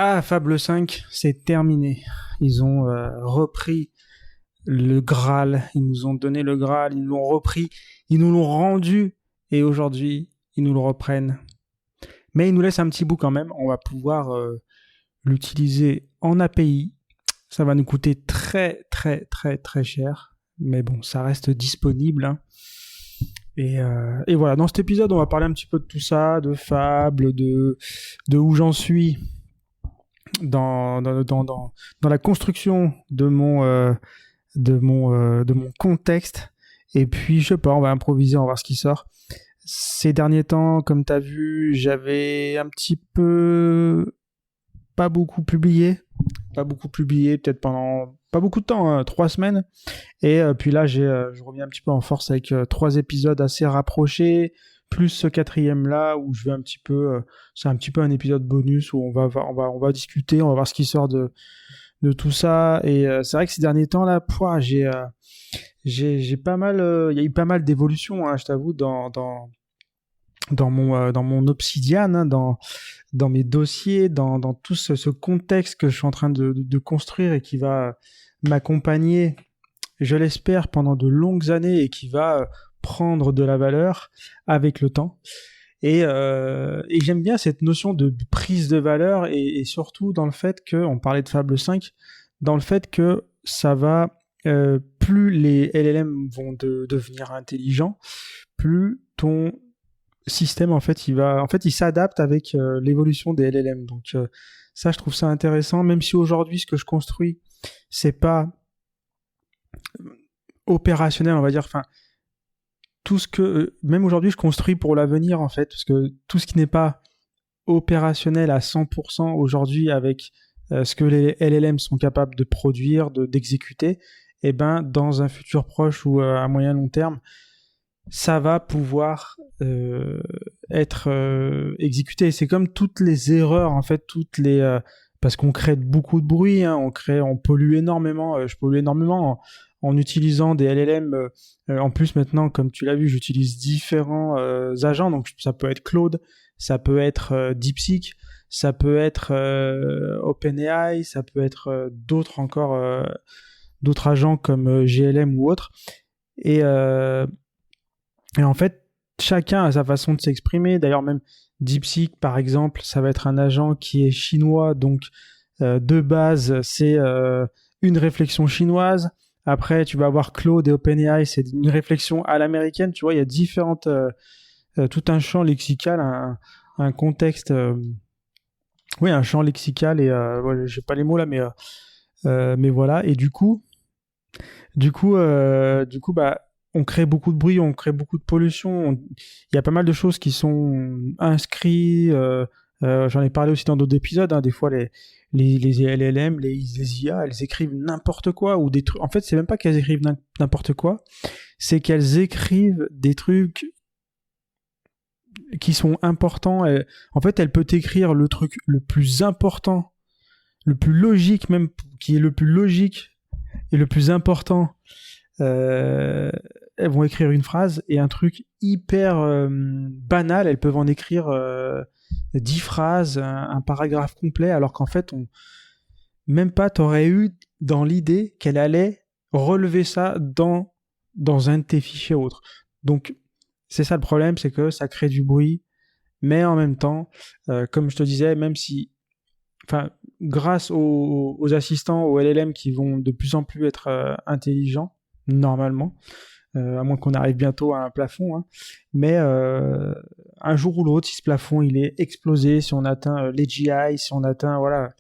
Ah, Fable 5, c'est terminé. Ils ont repris le Graal, ils nous ont donné le Graal, ils nous l'ont repris, ils nous l'ont rendu, et aujourd'hui, ils nous le reprennent. Mais ils nous laissent un petit bout quand même, on va pouvoir l'utiliser en API. Ça va nous coûter très très très très cher, mais bon, ça reste disponible, hein. Et voilà, dans cet épisode, on va parler un petit peu de tout ça, de Fable, de où j'en suis dans la construction de mon contexte. Et puis, je sais pas, on va improviser, on va voir ce qui sort. Ces derniers temps, comme tu as vu, j'avais un petit peu pas beaucoup publié, peut-être pendant pas beaucoup de temps, hein, 3 semaines. Et puis là, je reviens un petit peu en force avec 3 épisodes assez rapprochés, plus ce 4e là où je vais un petit peu, c'est un petit peu un épisode bonus où on va discuter, on va voir ce qui sort de tout ça. Et c'est vrai que ces derniers temps là, j'ai pas mal, il y a eu pas mal d'évolutions, hein, je t'avoue, dans mon Obsidian, hein, dans mes dossiers, dans tout ce contexte que je suis en train de construire et qui va m'accompagner, je l'espère, pendant de longues années et qui va prendre de la valeur avec le temps. Et j'aime bien cette notion de prise de valeur et surtout dans le fait que, on parlait de Fable 5, dans le fait que ça va, plus les LLM vont devenir intelligents, plus ton système il s'adapte avec l'évolution des LLM. Donc ça, je trouve ça intéressant, même si aujourd'hui ce que je construis, c'est pas opérationnel, on va dire. Enfin, tout ce que même aujourd'hui je construis pour l'avenir en fait, parce que tout ce qui n'est pas opérationnel à 100% aujourd'hui avec ce que les LLM sont capables de produire, d'exécuter, et ben dans un futur proche ou à moyen long terme, ça va pouvoir être exécuté. C'est comme toutes les erreurs, en fait, parce qu'on crée beaucoup de bruit, hein, on pollue énormément. Je pollue énormément en utilisant des LLM. En plus, maintenant, comme tu l'as vu, j'utilise différents agents. Donc, ça peut être Claude, ça peut être DeepSeek, ça peut être OpenAI, ça peut être d'autres encore, d'autres agents comme GLM ou autres. Et en fait, chacun a sa façon de s'exprimer. D'ailleurs, même DeepSeek, par exemple, ça va être un agent qui est chinois. Donc, de base, c'est une réflexion chinoise. Après, tu vas avoir Claude et OpenAI, c'est une réflexion à l'américaine. Tu vois, il y a différentes... tout un champ lexical, un contexte... oui, un champ lexical. Et ouais, j'ai pas les mots là, mais voilà. Et du coup, bah... on crée beaucoup de bruit, on crée beaucoup de pollution. Il y a pas mal de choses qui sont inscrites. J'en ai parlé aussi dans d'autres épisodes. Hein, des fois, les LLM, les IA, elles écrivent n'importe quoi ou des trucs. En fait, c'est même pas qu'elles écrivent n'importe quoi, c'est qu'elles écrivent des trucs qui sont importants. En fait, elle peut écrire le truc le plus important, le plus logique même, qui est le plus logique et le plus important. Elles vont écrire une phrase et un truc hyper banal, elles peuvent en écrire 10 phrases, un paragraphe complet, alors qu'en fait, même pas t'aurais eu dans l'idée qu'elle allait relever ça dans un de tes fichiers autres. Donc, c'est ça le problème, c'est que ça crée du bruit, mais en même temps, comme je te disais, même si... Enfin, grâce aux assistants, aux LLM qui vont de plus en plus être intelligents, normalement, à moins qu'on arrive bientôt à un plafond, hein. Mais un jour ou l'autre, si ce plafond il est explosé, si on atteint l'AGI, si on atteint voilà,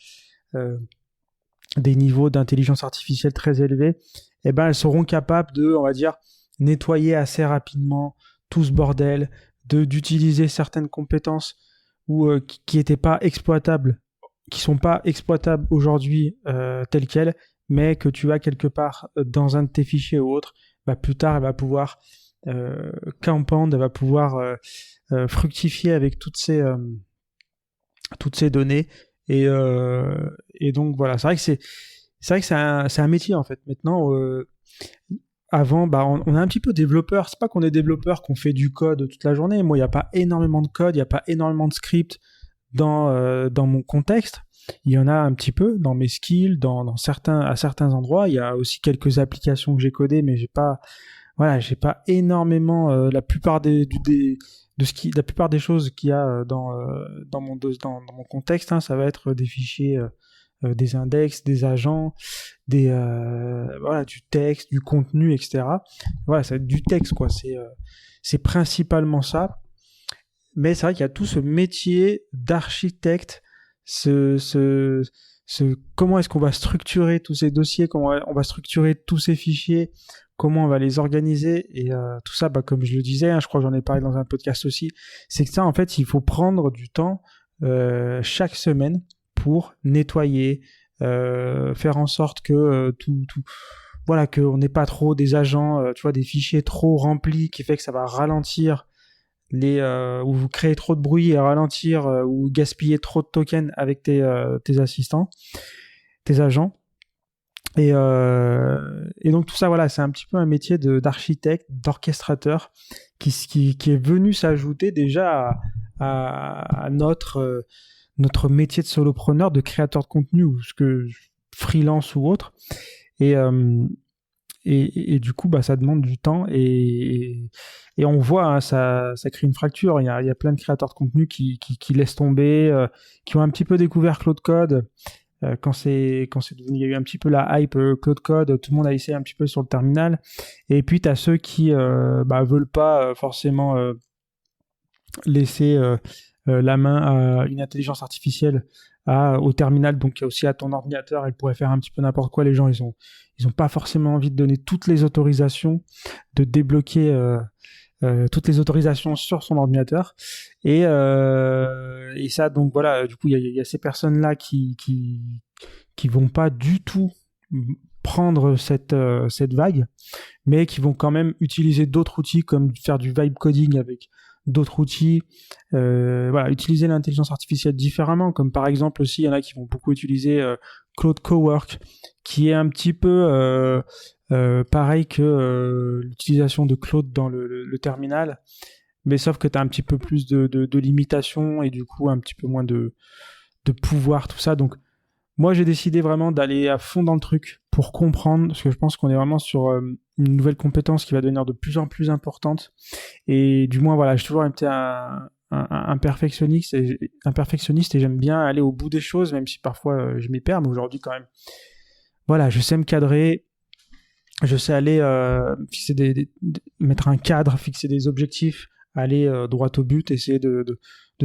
des niveaux d'intelligence artificielle très élevés, eh ben, elles seront capables de, on va dire, nettoyer assez rapidement tout ce bordel, d'utiliser certaines compétences qui n'étaient pas exploitables, qui sont pas exploitables aujourd'hui telles quelles, mais que tu as quelque part dans un de tes fichiers ou autre, bah, plus tard elle va pouvoir compound, elle va pouvoir fructifier avec toutes ces données et donc voilà, c'est vrai que c'est un métier en fait maintenant. Avant, bah, on est un petit peu développeur. C'est pas qu'on est développeur, qu'on fait du code toute la journée. Moi, il n'y a pas énormément de code, il n'y a pas énormément de script dans mon contexte. Il y en a un petit peu dans mes skills, à certains endroits. Il y a aussi quelques applications que j'ai codées, mais j'ai pas énormément la plupart des choses qu'il y a dans mon contexte. Hein, ça va être des fichiers, des index, des agents, du texte, du contenu, etc. Voilà, ça va être du texte, quoi. C'est principalement ça. Mais c'est vrai qu'il y a tout ce métier d'architecte, comment est-ce qu'on va structurer tous ces dossiers, comment on va structurer tous ces fichiers, comment on va les organiser, et tout ça, comme je le disais, hein, je crois que j'en ai parlé dans un podcast aussi, c'est que ça, en fait, il faut prendre du temps chaque semaine pour nettoyer, faire en sorte que voilà, qu'on n'ait pas trop des agents, des fichiers trop remplis qui fait que ça va ralentir ou vous créez trop de bruit et ralentir ou gaspiller trop de tokens avec tes assistants, tes agents. Et donc tout ça, voilà, c'est un petit peu un métier d'architecte, d'orchestrateur qui est venu s'ajouter déjà à notre métier de solopreneur, de créateur de contenu, ou freelance ou autre. Et du coup, ça demande du temps et on voit, hein, ça crée une fracture. Il y a plein de créateurs de contenu qui laissent tomber, qui ont un petit peu découvert Claude Code. Quand c'est devenu, il y a eu un petit peu la hype Claude Code, tout le monde a essayé un petit peu sur le terminal. Et puis, tu as ceux qui veulent pas forcément laisser la main à une intelligence artificielle au terminal, donc aussi à ton ordinateur. Elle pourrait faire un petit peu n'importe quoi. Les gens, ils ont pas forcément envie de donner toutes les autorisations, de débloquer toutes les autorisations sur son ordinateur. Et ça, donc voilà, du coup, il y a ces personnes-là qui vont pas du tout prendre cette vague, mais qui vont quand même utiliser d'autres outils, comme faire du vibe coding avec d'autres outils, utiliser l'intelligence artificielle différemment, comme par exemple aussi, il y en a qui vont beaucoup utiliser Claude Cowork, qui est un petit peu pareil que l'utilisation de Claude dans le terminal, mais sauf que tu as un petit peu plus de limitations et du coup un petit peu moins de pouvoir, tout ça. Donc moi j'ai décidé vraiment d'aller à fond dans le truc pour comprendre, parce que je pense qu'on est vraiment sur une nouvelle compétence qui va devenir de plus en plus importante. Et du moins, voilà, j'ai toujours été un perfectionniste et j'aime bien aller au bout des choses, même si parfois je m'y perds, mais aujourd'hui quand même, voilà, je sais me cadrer, je sais aller mettre un cadre, fixer des objectifs, aller droit au but, essayer de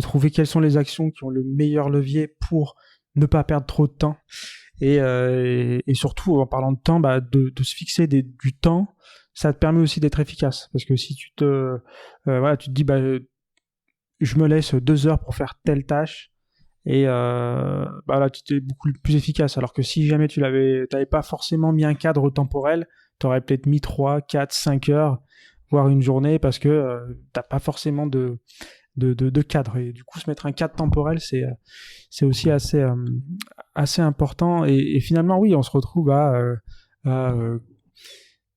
trouver quelles sont les actions qui ont le meilleur levier pour ne pas perdre trop de temps. Et surtout, en parlant de temps, de se fixer du temps, ça te permet aussi d'être efficace. Parce que si tu te dis, je me laisse 2 heures pour faire telle tâche, et là, tu es beaucoup plus efficace. Alors que si jamais t'avais pas forcément mis un cadre temporel, t'aurais peut-être mis 3, 4, 5 heures, voire une journée, parce que t'as pas forcément de cadre. Et du coup, se mettre un cadre temporel, c'est aussi assez important. Et finalement, oui, on se retrouve à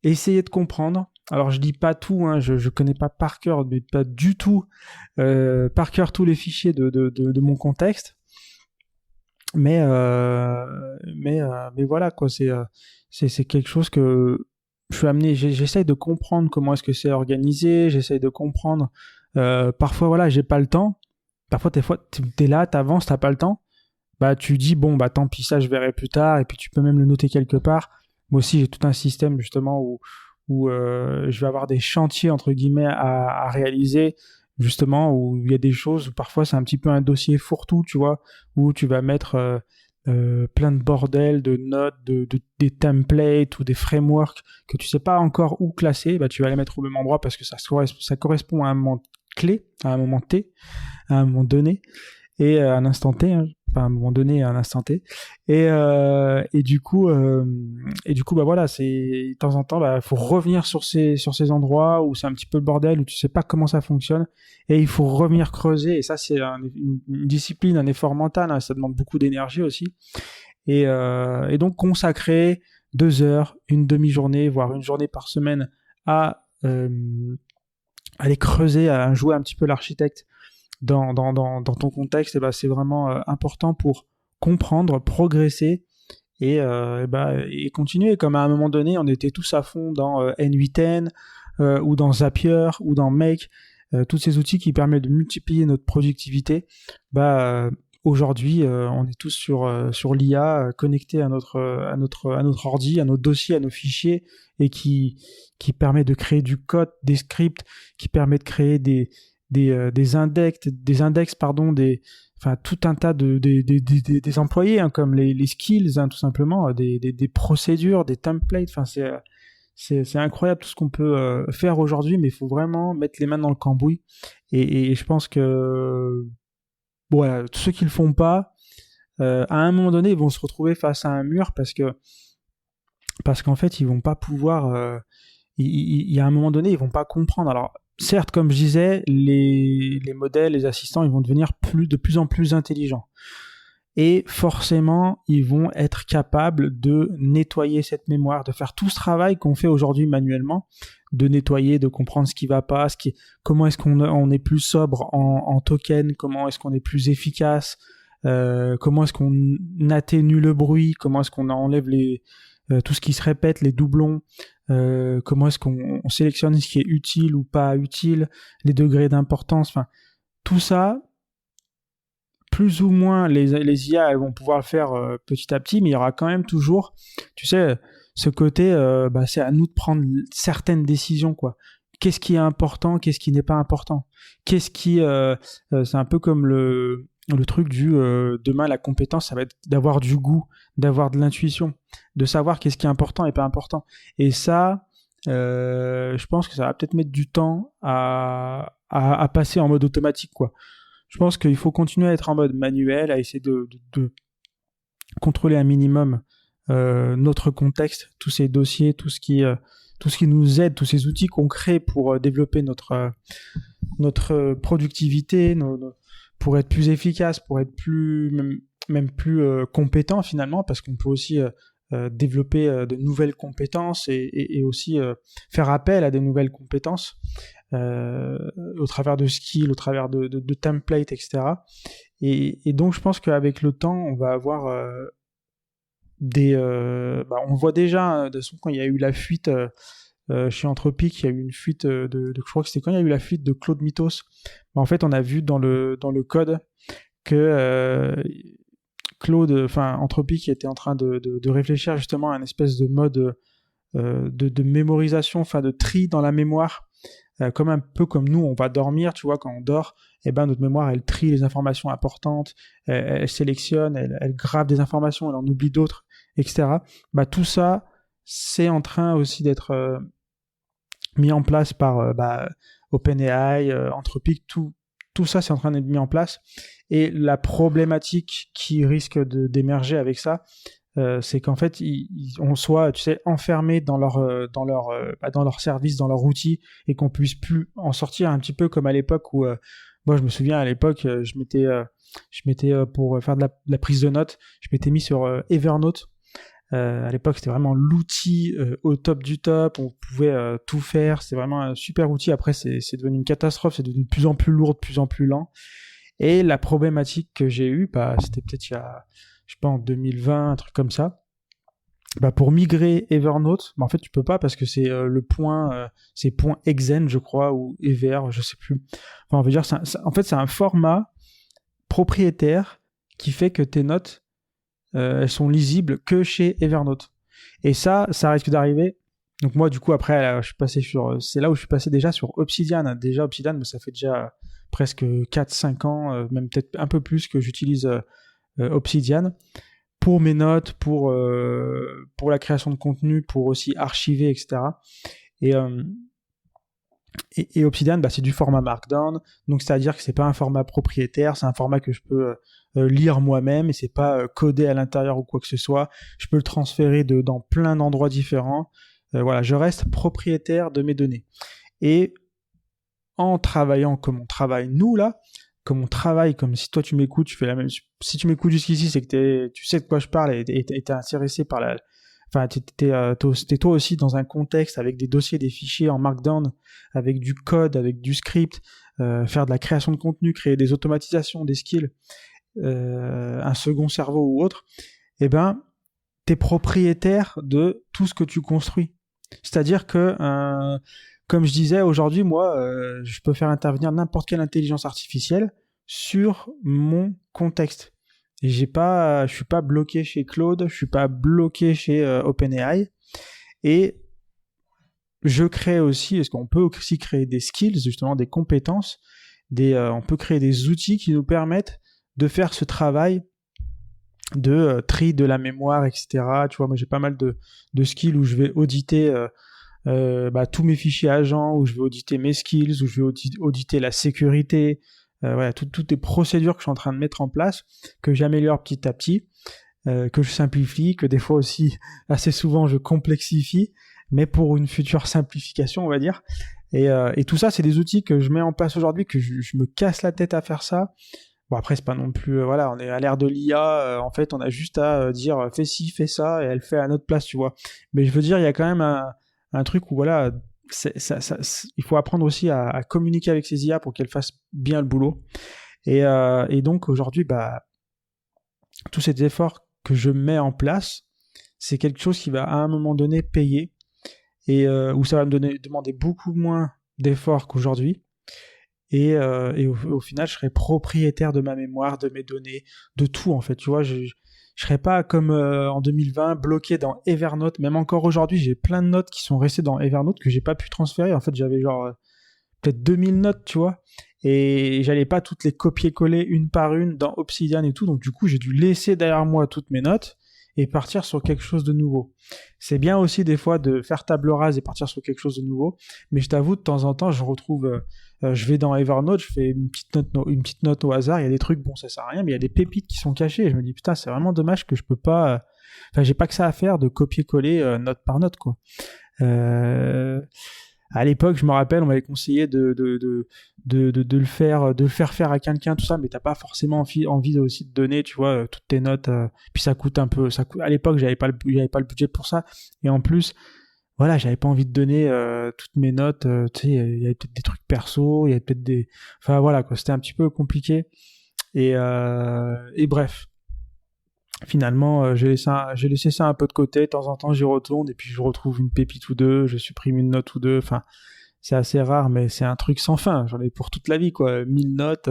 essayer de comprendre. Alors, je dis pas tout, hein, je connais pas par cœur, mais pas du tout par cœur tous les fichiers de mon contexte. Mais voilà, quoi, c'est quelque chose que je suis amené, j'essaye de comprendre comment est-ce que c'est organisé, j'essaye de comprendre. Parfois, voilà, j'ai pas le temps. Parfois, t'es là, t'avances, t'as pas le temps. Tu dis, tant pis, ça, je verrai plus tard. Et puis, tu peux même le noter quelque part. Moi aussi, j'ai tout un système, justement, où je vais avoir des chantiers, entre guillemets, à réaliser, justement, où il y a des choses où parfois, c'est un petit peu un dossier fourre-tout, tu vois, où tu vas mettre plein de bordel, de notes, des templates ou des frameworks que tu sais pas encore où classer. Tu vas les mettre au même endroit parce que ça correspond à un moment clé, à un moment T, à un moment donné, et à un instant T, hein, pas à un moment donné, à un instant T. Et du coup, voilà, c'est de temps en temps, faut revenir sur ces endroits où c'est un petit peu le bordel, où tu sais pas comment ça fonctionne, et il faut revenir creuser. Et ça, c'est une discipline, un effort mental, hein, ça demande beaucoup d'énergie aussi. Et donc consacrer 2 heures, une demi-journée, voire une journée par semaine à aller creuser, à jouer un petit peu l'architecte dans ton contexte, c'est vraiment important pour comprendre, progresser et continuer. Comme à un moment donné, on était tous à fond dans N8N ou dans Zapier ou dans Make, tous ces outils qui permettent de multiplier notre productivité. Aujourd'hui, on est tous sur l'IA, connectés à notre ordi, à nos dossiers, à nos fichiers, et qui permet de créer du code, des scripts, qui permet de créer des index, enfin tout un tas des employés, hein, comme les skills, hein, tout simplement, des procédures, des templates. Enfin c'est incroyable tout ce qu'on peut faire aujourd'hui, mais il faut vraiment mettre les mains dans le cambouis. Et je pense que voilà, tous ceux qui le font pas, à un moment donné, ils vont se retrouver face à un mur parce qu'en fait, ils vont pas pouvoir. Il y a un moment donné, ils vont pas comprendre. Alors, certes, comme je disais, les modèles, les assistants, ils vont devenir de plus en plus intelligents. Et forcément, ils vont être capables de nettoyer cette mémoire, de faire tout ce travail qu'on fait aujourd'hui manuellement, de nettoyer, de comprendre ce qui va pas, comment est-ce qu'on est plus sobre en token, comment est-ce qu'on est plus efficace, comment est-ce qu'on atténue le bruit, comment est-ce qu'on enlève tout ce qui se répète, les doublons, comment est-ce qu'on sélectionne ce qui est utile ou pas utile, les degrés d'importance, enfin tout ça. Plus ou moins, les IA elles vont pouvoir le faire petit à petit, mais il y aura quand même toujours, tu sais, ce côté, c'est à nous de prendre certaines décisions, quoi. Qu'est-ce qui est important, qu'est-ce qui n'est pas important. C'est un peu comme le truc du demain, la compétence, ça va être d'avoir du goût, d'avoir de l'intuition, de savoir qu'est-ce qui est important et pas important. Et ça, je pense que ça va peut-être mettre du temps à passer en mode automatique, quoi. Je pense qu'il faut continuer à être en mode manuel, à essayer de contrôler un minimum notre contexte, tous ces dossiers, tout ce qui nous aide, tous ces outils qu'on crée pour développer notre productivité, pour être plus efficace, pour être même plus compétent finalement, parce qu'on peut aussi développer de nouvelles compétences et aussi faire appel à des nouvelles compétences. Au travers de skills, au travers de templates, etc. Et donc je pense qu'avec le temps, on va avoir on voit déjà, de toute façon, quand il y a eu la fuite chez Anthropic, il y a eu une fuite je crois que c'était quand il y a eu la fuite de Claude Mythos. En fait, on a vu dans le code que Anthropic était en train de réfléchir justement à une espèce de mode de mémorisation, enfin de tri dans la mémoire. Comme un peu comme nous, on va dormir, tu vois, quand on dort, notre mémoire, elle trie les informations importantes, elle sélectionne, elle grave des informations, elle en oublie d'autres, etc. Tout ça, c'est en train aussi d'être mis en place par OpenAI, Anthropic, tout ça, c'est en train d'être mis en place. Et la problématique qui risque d'émerger avec ça, c'est qu'en fait on soit, tu sais, enfermé dans leur service, dans leur outil, et qu'on puisse plus en sortir, un petit peu comme à l'époque où moi je me souviens à l'époque je m'étais pour faire de la prise de notes, je m'étais mis sur Evernote. À l'époque c'était vraiment l'outil au top du top, on pouvait tout faire, c'était vraiment un super outil. Après c'est devenu une catastrophe, c'est devenu de plus en plus lourd, de plus en plus lent. Et la problématique que j'ai eue, c'était peut-être il y a, je sais pas, en 2020, un truc comme ça. Pour migrer Evernote, en fait tu peux pas, parce que c'est c'est .exen je crois, ou Ever, je sais plus. Enfin, on veut dire, en fait c'est un format propriétaire qui fait que tes notes elles sont lisibles que chez Evernote. Et ça risque d'arriver. Donc moi du coup après je suis passé c'est là où je suis passé déjà sur Obsidian. Déjà Obsidian, mais ça fait déjà presque 4-5 ans, même peut-être un peu plus, que j'utilise Obsidian pour mes notes, pour la création de contenu, pour aussi archiver, etc. Et Obsidian, c'est du format Markdown, donc c'est-à-dire que c'est pas un format propriétaire, c'est un format que je peux lire moi-même, et c'est pas codé à l'intérieur ou quoi que ce soit. Je peux le transférer dans plein d'endroits différents. Voilà, je reste propriétaire de mes données. Et en travaillant comme on travaille nous là, comme on travaille, comme si toi tu m'écoutes, tu fais la même. Si tu m'écoutes jusqu'ici, c'est que tu sais de quoi je parle et t'es intéressé par la. Enfin, t'es toi aussi dans un contexte avec des dossiers, des fichiers en Markdown, avec du code, avec du script, faire de la création de contenu, créer des automatisations, des skills. un second cerveau ou autre, eh ben, t'es propriétaire de tout ce que tu construis. C'est-à-dire que, comme je disais, aujourd'hui, moi, je peux faire intervenir n'importe quelle intelligence artificielle sur mon contexte. Et je suis pas bloqué chez Claude, je suis pas bloqué chez OpenAI. Et je crée aussi, parce qu'on peut aussi créer des skills, justement des compétences, on peut créer des outils qui nous permettent de faire ce travail de tri de la mémoire, etc. Tu vois, moi j'ai pas mal de skills où je vais auditer tous mes fichiers agents, où je vais auditer mes skills, où je vais auditer la sécurité, voilà, toutes les procédures que je suis en train de mettre en place, que j'améliore petit à petit, que je simplifie, que des fois aussi, assez souvent, je complexifie, mais pour une future simplification, on va dire. Et tout ça, c'est des outils que je mets en place aujourd'hui, que je me casse la tête à faire ça. Bon, après, c'est pas non plus... voilà, on est à l'ère de l'IA, en fait, on a juste à dire fais ci, fais ça, et elle fait à notre place, tu vois. Mais je veux dire, il y a quand même un truc où, voilà, il faut apprendre aussi à communiquer avec ces IA pour qu'elles fassent bien le boulot. Et donc, aujourd'hui, tous ces efforts que je mets en place, c'est quelque chose qui va à un moment donné payer, et où ça va me demander beaucoup moins d'efforts qu'aujourd'hui. Et au final, je serai propriétaire de ma mémoire, de mes données, de tout en fait. Tu vois, je serai pas comme en 2020 bloqué dans Evernote. Même encore aujourd'hui, j'ai plein de notes qui sont restées dans Evernote que j'ai pas pu transférer. En fait, j'avais genre peut-être 2000 notes, tu vois. Et j'allais pas toutes les copier-coller une par une dans Obsidian et tout. Donc du coup, j'ai dû laisser derrière moi toutes mes notes et partir sur quelque chose de nouveau. C'est bien aussi des fois de faire table rase et partir sur quelque chose de nouveau, mais je t'avoue, de temps en temps, je retrouve, je vais dans Evernote, je fais une petite note au hasard, il y a des trucs, bon, ça sert à rien, mais il y a des pépites qui sont cachées, et je me dis, putain, c'est vraiment dommage que je peux pas, j'ai pas que ça à faire de copier-coller note par note, quoi. À l'époque, je me rappelle, on m'avait conseillé de le faire à quelqu'un, tout ça, mais t'as pas forcément envie aussi de donner, tu vois, toutes tes notes. Puis ça coûte un peu. À l'époque, j'avais pas le budget pour ça. Et en plus, voilà, j'avais pas envie de donner toutes mes notes. Tu sais, il y avait peut-être des trucs perso, il y avait peut-être des. Enfin voilà, quoi. C'était un petit peu compliqué. Et bref. Finalement, j'ai laissé ça un peu de côté. De temps en temps, j'y retourne et puis je retrouve une pépite ou deux, je supprime une note ou deux. Enfin, c'est assez rare, mais c'est un truc sans fin. J'en ai pour toute la vie, quoi. 1000 notes.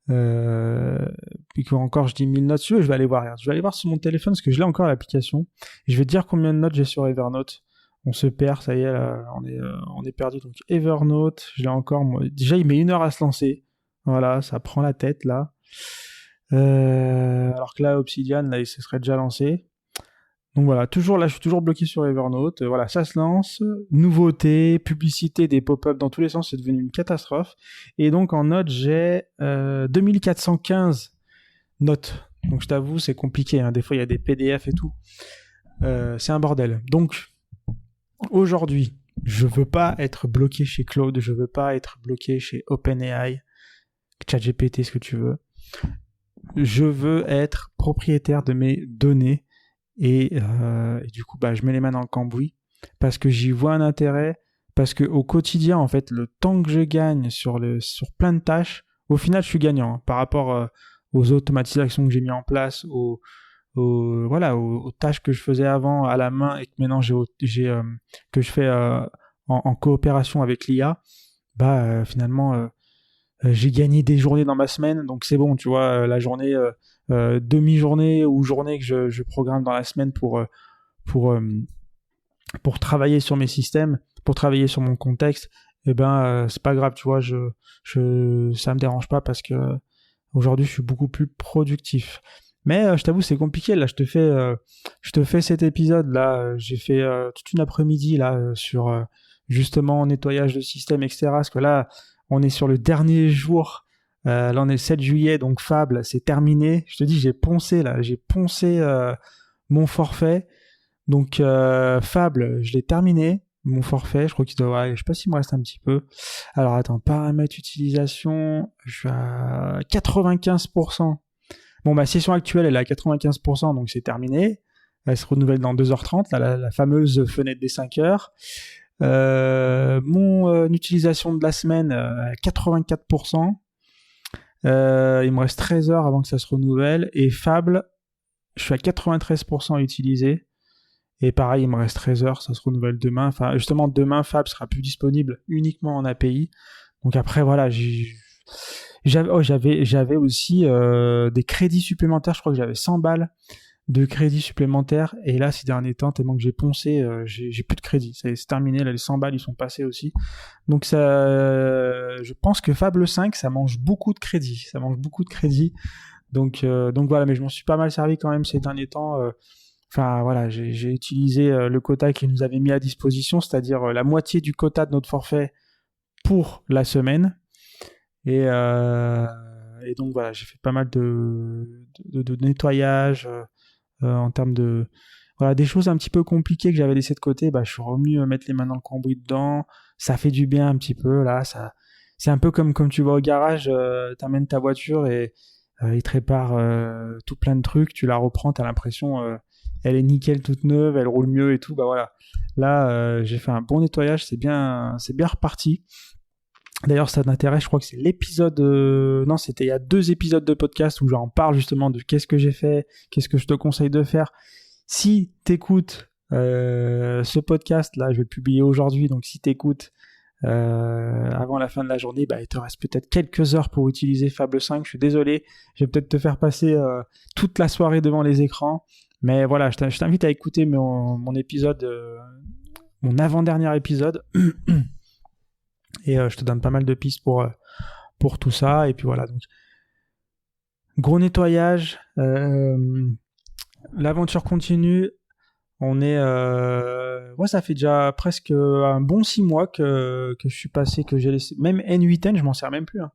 Puis encore, je dis 1000 notes. Je vais aller voir. Regarde. Je vais aller voir sur mon téléphone parce que je l'ai encore l'application. Et je vais te dire combien de notes j'ai sur Evernote. On se perd, ça y est, là, on est perdu. Donc Evernote, je l'ai encore. Moi. Déjà, il met 1 heure à se lancer. Voilà, ça prend la tête là. Alors que là, Obsidian, là, il se serait déjà lancé. Donc voilà, je suis toujours bloqué sur Evernote. Voilà, ça se lance. Nouveauté, publicité, des pop-up dans tous les sens, c'est devenu une catastrophe. Et donc en notes, j'ai 2415 notes. Donc je t'avoue, c'est compliqué. Hein. Des fois, il y a des PDF et tout. C'est un bordel. Donc aujourd'hui, je veux pas être bloqué chez Claude, je veux pas être bloqué chez OpenAI, ChatGPT, ce que tu veux. Je veux être propriétaire de mes données et du coup je mets les mains dans le cambouis parce que j'y vois un intérêt, parce que au quotidien en fait le temps que je gagne sur plein de tâches, au final je suis gagnant par rapport aux automatisations que j'ai mis en place, aux tâches que je faisais avant à la main et que maintenant que je fais en coopération avec l'IA. Finalement j'ai gagné des journées dans ma semaine, donc c'est bon, tu vois, la journée, demi-journée ou journée que je programme dans la semaine pour travailler sur mes systèmes, pour travailler sur mon contexte, c'est pas grave, tu vois, ça me dérange pas parce que aujourd'hui je suis beaucoup plus productif. Mais je t'avoue, c'est compliqué. Là, je te fais cet épisode. Là, j'ai fait toute une après-midi là sur justement nettoyage de système, etc. Parce que là, on est sur le dernier jour. Là, on est le 7 juillet, donc Fable, c'est terminé. Je te dis, j'ai poncé mon forfait. Donc Fable, je l'ai terminé, mon forfait. Je crois je sais pas s'il me reste un petit peu. Alors attends, paramètres utilisation, je suis à 95%. Bon, ma session actuelle, elle est à 95%, donc c'est terminé. Elle se renouvelle dans 2h30, là, la fameuse fenêtre des 5 heures. Mon utilisation de la semaine à 84%. Il me reste 13 heures avant que ça se renouvelle. Et Fable, je suis à 93% utilisé. Et pareil, il me reste 13 heures, ça se renouvelle demain. Enfin, justement, demain, Fable sera plus disponible uniquement en API. Donc après, voilà, j'avais aussi des crédits supplémentaires. Je crois que j'avais 100 balles de crédits supplémentaires. Et là, ces derniers temps, tellement que j'ai poncé, j'ai plus de crédits. C'est terminé, là, les 100 balles, ils sont passés aussi. Donc ça, je pense que Fable 5, ça mange beaucoup de crédits. Ça mange beaucoup de crédits. Donc voilà, mais je m'en suis pas mal servi quand même ces derniers temps. Enfin voilà, j'ai utilisé le quota qu'ils nous avait mis à disposition, c'est-à-dire la moitié du quota de notre forfait pour la semaine. Et donc voilà, j'ai fait pas mal de nettoyage en termes de voilà, des choses un petit peu compliquées que j'avais laissées de côté. Bah, je suis revenu mettre les mains dans le cambouis dedans. Ça fait du bien un petit peu là. C'est un peu comme tu vas au garage, t'amènes ta voiture et il te répare tout plein de trucs. Tu la reprends, t'as l'impression elle est nickel, toute neuve, elle roule mieux et tout. Bah voilà. Là, j'ai fait un bon nettoyage, c'est bien reparti. D'ailleurs, ça t'intéresse, je crois que c'est l'épisode... Non, c'était il y a 2 épisodes de podcast où j'en parle justement de qu'est-ce que j'ai fait, qu'est-ce que je te conseille de faire. Si t'écoutes ce podcast-là, je vais le publier aujourd'hui, donc si t'écoutes avant la fin de la journée, bah, il te reste peut-être quelques heures pour utiliser Fable 5. Je suis désolé, je vais peut-être te faire passer toute la soirée devant les écrans. Mais voilà, je t'invite à écouter mon épisode, mon avant-dernier épisode. Et je te donne pas mal de pistes pour tout ça. Et puis voilà, donc gros nettoyage. L'aventure continue. On est... Ouais, ça fait déjà presque un bon 6 mois que je suis passé, que j'ai laissé... Même N8N, je m'en sers même plus. Hein,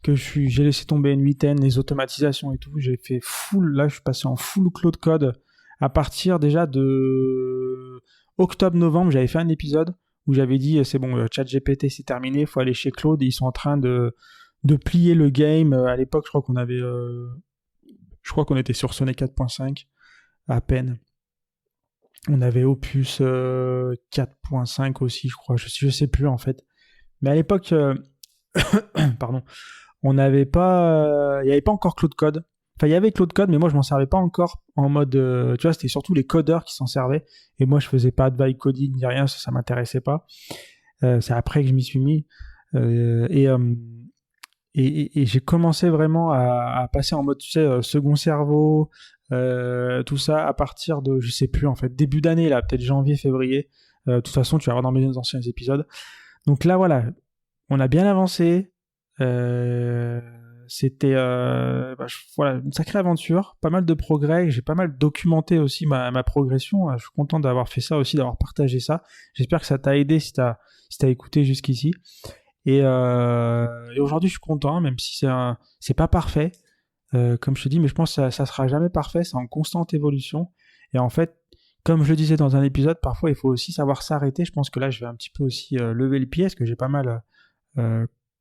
j'ai laissé tomber N8N, les automatisations et tout. J'ai fait full... Là, je suis passé en full Cloud Code. À partir déjà de octobre-novembre, j'avais fait un épisode où j'avais dit c'est bon, ChatGPT c'est terminé, il faut aller chez Claude, et ils sont en train de plier le game. À l'époque, je crois qu'on était sur Sonnet 4.5 à peine. On avait Opus 4.5 aussi, je crois, je sais plus en fait. Mais à l'époque, pardon, on n'avait pas, il n'y avait pas encore Cloud Code. Enfin, il y avait Cloud Code, mais moi, je m'en servais pas encore en mode... tu vois, c'était surtout les codeurs qui s'en servaient. Et moi, je faisais pas de vibe coding ni rien, ça m'intéressait pas. C'est après que je m'y suis mis. Et j'ai commencé vraiment à passer en mode, tu sais, second cerveau, tout ça, à partir de, je sais plus, en fait, début d'année, là, peut-être janvier, février. De toute façon, tu vas voir dans mes anciens épisodes. Donc là, voilà, on a bien avancé. C'était voilà, une sacrée aventure, pas mal de progrès, j'ai pas mal documenté aussi ma progression. Je suis content d'avoir fait ça aussi, d'avoir partagé ça. J'espère que ça t'a aidé si t'as écouté jusqu'ici. Et aujourd'hui je suis content, même si c'est pas parfait, comme je te dis, mais je pense que ça sera jamais parfait, c'est en constante évolution. Et en fait, comme je le disais dans un épisode, parfois il faut aussi savoir s'arrêter. Je pense que là je vais un petit peu aussi lever le pied, parce que j'ai pas mal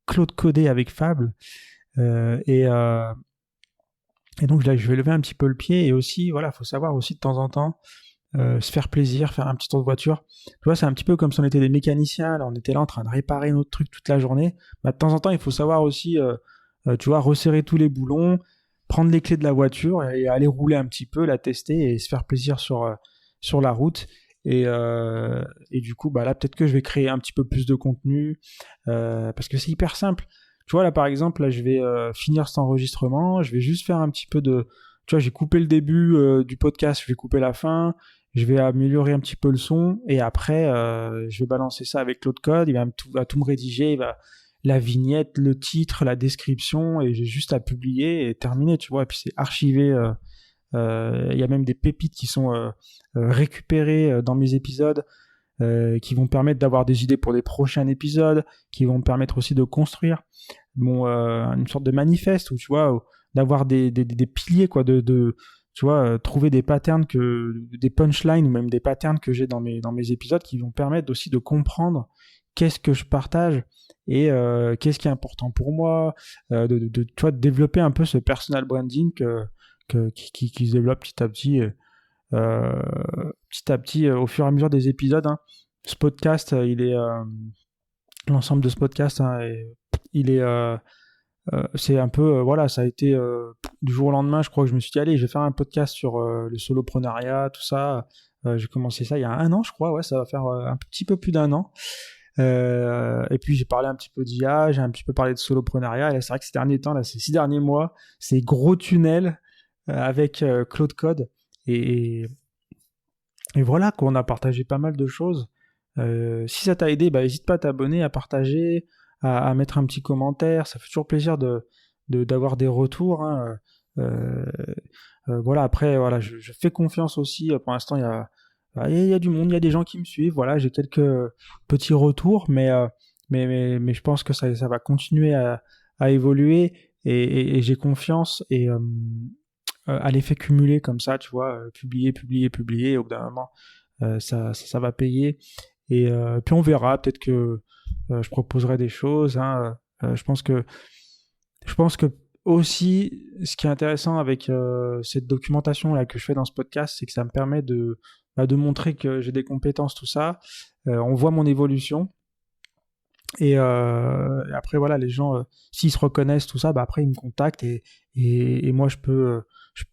Claude codé avec Fable. Et donc là, je vais lever un petit peu le pied. Et aussi, voilà, faut savoir aussi de temps en temps se faire plaisir, faire un petit tour de voiture. Tu vois, c'est un petit peu comme si on était des mécaniciens. Là, on était là en train de réparer notre truc toute la journée. Bah, de temps en temps, il faut savoir aussi, tu vois, resserrer tous les boulons, prendre les clés de la voiture et aller rouler un petit peu, la tester et se faire plaisir sur la route. Et du coup, bah là, peut-être que je vais créer un petit peu plus de contenu parce que c'est hyper simple. Tu vois, là, par exemple, là, je vais finir cet enregistrement. Je vais juste faire un petit peu de... Tu vois, j'ai coupé le début du podcast, je vais couper la fin. Je vais améliorer un petit peu le son. Et après, je vais balancer ça avec Claude Code. Il va tout me rédiger. La vignette, le titre, la description. Et j'ai juste à publier et terminer, tu vois. Et puis, c'est archivé. Il y a même des pépites qui sont récupérées dans mes épisodes. Qui vont permettre d'avoir des idées pour des prochains épisodes, qui vont me permettre aussi de construire une sorte de manifeste, où tu vois, d'avoir des piliers, quoi, tu vois, trouver des patterns, des punchlines ou même des patterns que j'ai dans mes épisodes, qui vont permettre aussi de comprendre qu'est-ce que je partage et qu'est-ce qui est important pour moi, tu vois, de développer un peu ce personal branding qui se développe petit à petit au fur et à mesure des épisodes. Hein. Ce podcast, l'ensemble de ce podcast, hein, il est c'est un peu, voilà, ça a été du jour au lendemain, je crois que je me suis dit, allez, je vais faire un podcast sur le soloprenariat, tout ça. J'ai commencé ça il y a 1 an, je crois, ouais, ça va faire un petit peu plus d'1 an. Et puis j'ai parlé un petit peu d'IA, j'ai un petit peu parlé de soloprenariat, et là, c'est vrai que ces derniers temps, là, ces 6 derniers mois, c'est gros tunnel avec Claude Code. Et, et voilà, qu'on a partagé pas mal de choses. Si ça t'a aidé, bah, n'hésite pas à t'abonner, à partager, à mettre un petit commentaire. Ça fait toujours plaisir d'avoir des retours, hein. Euh, voilà, après, voilà, je fais confiance aussi. Pour l'instant, il y a du monde, il y a des gens qui me suivent. Voilà, j'ai quelques petits retours, mais je pense que ça va continuer à évoluer et j'ai confiance à l'effet cumulé comme ça, tu vois, publier, et au bout d'un moment, ça va payer. Et puis on verra, peut-être que je proposerai des choses, hein. Je pense que aussi, ce qui est intéressant avec cette documentation là que je fais dans ce podcast, c'est que ça me permet de montrer que j'ai des compétences, tout ça. On voit mon évolution. Et après, voilà, les gens, s'ils se reconnaissent, tout ça, bah, après, ils me contactent et moi, je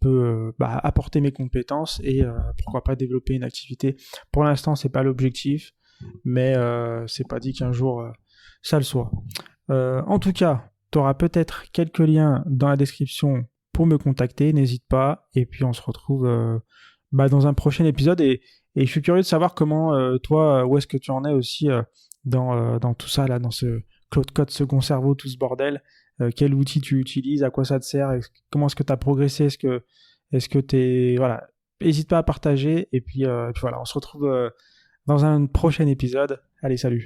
peux bah, apporter mes compétences et pourquoi pas développer une activité. Pour l'instant, c'est pas l'objectif, mais c'est pas dit qu'un jour, ça le soit. En tout cas, tu auras peut-être quelques liens dans la description pour me contacter, n'hésite pas. Et puis, on se retrouve bah, dans un prochain épisode. Et je suis curieux de savoir comment, toi, où est-ce que tu en es aussi dans tout ça, là, dans ce Claude Code, second cerveau, tout ce bordel. Quel outil tu utilises, à quoi ça te sert, comment est-ce que tu as progressé, est-ce que t'es... Voilà, n'hésite pas à partager. Et puis voilà, on se retrouve dans un prochain épisode. Allez, salut.